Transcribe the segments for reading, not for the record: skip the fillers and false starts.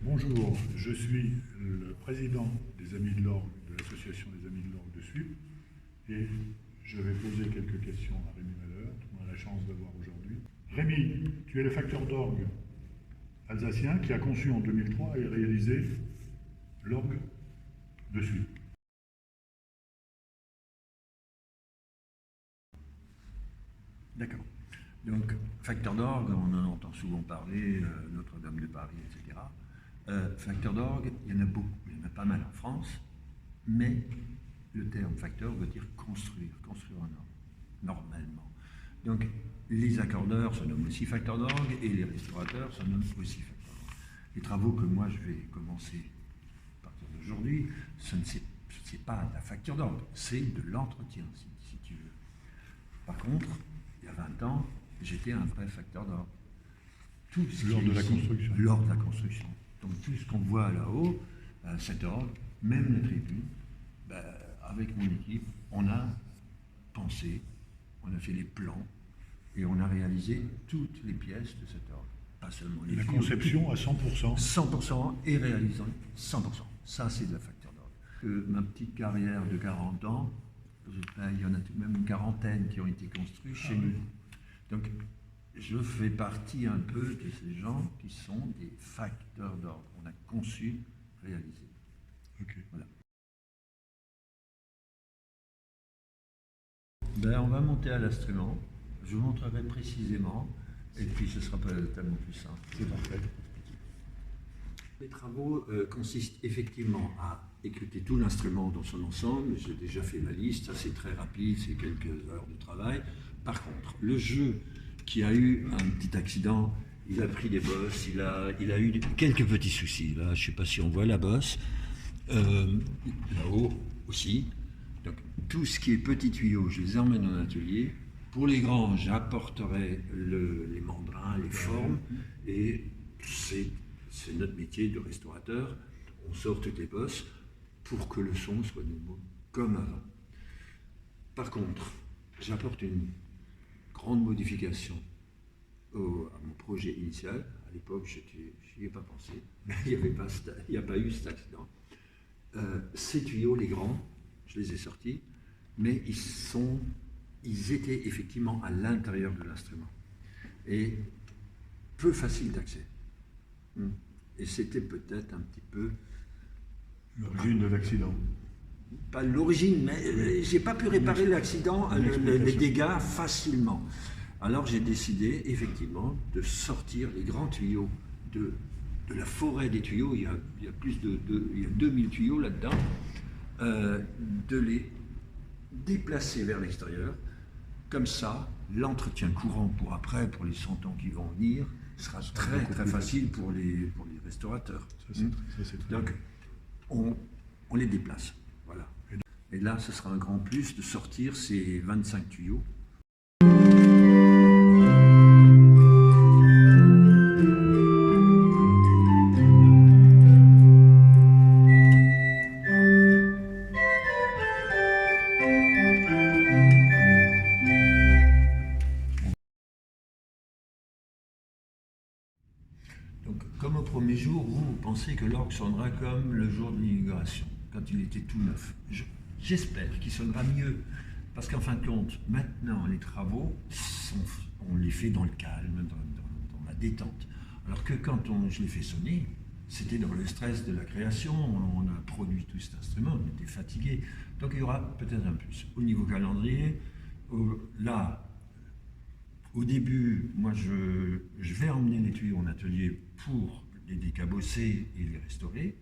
Bonjour, je suis le président des Amis de l'Orgue, de l'association des Amis de l'Orgue de Suippes, et je vais poser quelques questions à Rémi Malheur, qu'on a la chance d'avoir aujourd'hui. Rémi, tu es le facteur d'orgue alsacien qui a conçu en 2003 et réalisé l'orgue de Suippes. D'accord. Donc, facteur d'orgue, on en entend souvent parler, Notre-Dame de Paris, etc. Facteur d'orgue, il y en a beaucoup, il y en a pas mal en France, mais le terme facteur veut dire construire un orgue, normalement. Donc, les accordeurs se nomment aussi facteur d'orgue et les restaurateurs se nomment aussi facteur d'orgue. Les travaux que moi je vais commencer à partir d'aujourd'hui, ce n'est pas la facture d'orgue, c'est de l'entretien, si tu veux. Par contre, il y a 20 ans, j'étais un vrai facteur d'orgue. Lors de la construction. Lors de la construction. Donc tout ce qu'on voit là-haut, cet orgue, même la tribune, avec mon équipe, on a pensé, on a fait les plans et on a réalisé toutes les pièces de cet orgue. Pas seulement les La conception à 100%. 100% et réalisant 100%. Ça, c'est de la facture d'orgue. Ma petite carrière de 40 ans, il y en a tout de même une quarantaine qui ont été construits chez nous. Donc, je fais partie un peu de ces gens qui sont des facteurs d'ordre. On a conçu, réalisé. Ok. Voilà. On va monter à l'instrument. Je vous montrerai précisément. Et puis, ce sera tellement plus simple. C'est parfait. Les travaux consistent effectivement à écouter tout l'instrument dans son ensemble. J'ai déjà fait la liste, ça c'est très rapide, c'est quelques heures de travail. Par contre, le jeu qui a eu un petit accident, il a pris des bosses, il a eu quelques petits soucis. Là, je ne sais pas si on voit la bosse. Là-haut aussi. Donc, tout ce qui est petits tuyaux, je les emmène en atelier. Pour les grands, j'apporterai les membrins, les formes, et c'est notre métier de restaurateur. On sort toutes les bosses pour que le son soit nouveau, comme avant. Par contre, j'apporte une grande modification à mon projet initial. À l'époque, je n'y ai pas pensé, il n'y a pas eu cet accident. Ces tuyaux, les grands, je les ai sortis, mais ils étaient effectivement à l'intérieur de l'instrument et peu facile d'accès. Et c'était peut-être un petit peu l'origine de l'accident. Pas l'origine, mais j'ai pas pu réparer l'accident, les dégâts facilement. Alors j'ai décidé effectivement de sortir les grands tuyaux de la forêt des tuyaux. Il y a plus il y a 2000 tuyaux là-dedans, de les déplacer vers l'extérieur. Comme ça, l'entretien courant pour après, pour les 100 ans qui vont venir, sera très très facile pour les restaurateurs. Donc, on les déplace. Voilà. Et là, ce sera un grand plus de sortir ces 25 tuyaux. Donc, comme au premier jour, vous pensez que l'orgue sonnera comme le jour de l'inauguration, quand il était tout neuf. J'espère qu'il sonnera mieux, parce qu'en fin de compte, maintenant, les travaux, on les fait dans le calme, dans la détente. Alors que quand je les fais sonner, c'était dans le stress de la création, on a produit tout cet instrument, on était fatigué. Donc il y aura peut-être un plus. Au niveau calendrier, là, au début, moi je vais emmener les tuyaux en atelier pour les décabosser et les restaurer.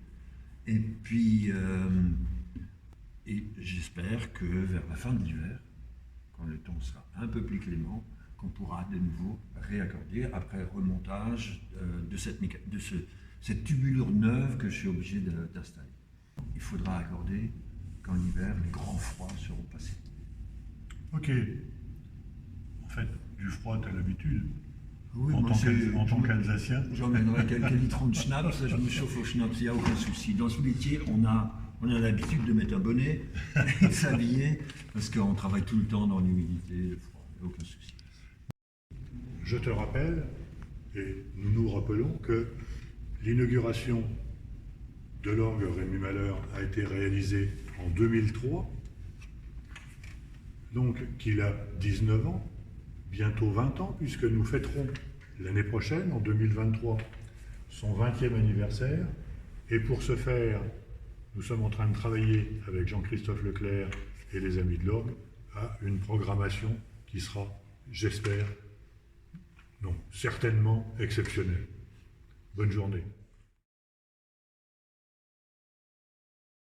Et puis, et j'espère que vers la fin de l'hiver, quand le temps sera un peu plus clément, qu'on pourra de nouveau réaccorder après remontage de cette tubulure neuve que je suis obligé d'installer. Il faudra accorder quand l'hiver, les grands froids seront passés. Ok. En fait, du froid, tu as l'habitude. Oui, en tant qu'Alsacien. J'emmènerai quelques litrons de schnapps, je me chauffe au schnapps, il n'y a aucun souci. Dans ce métier, on a l'habitude de mettre un bonnet et de s'habiller, parce qu'on travaille tout le temps dans l'humidité, le froid, il n'y a aucun souci. Je te rappelle, et nous nous rappelons que L'inauguration de l'orgue Rémy Malheur a été réalisée en 2003, donc qu'il a 19 ans, bientôt 20 ans, puisque nous fêterons l'année prochaine, en 2023, son 20e anniversaire. Et pour ce faire, nous sommes en train de travailler avec Jean-Christophe Leclerc et les Amis de l'Orgue à une programmation qui sera, j'espère, non, certainement exceptionnelle. Bonne journée.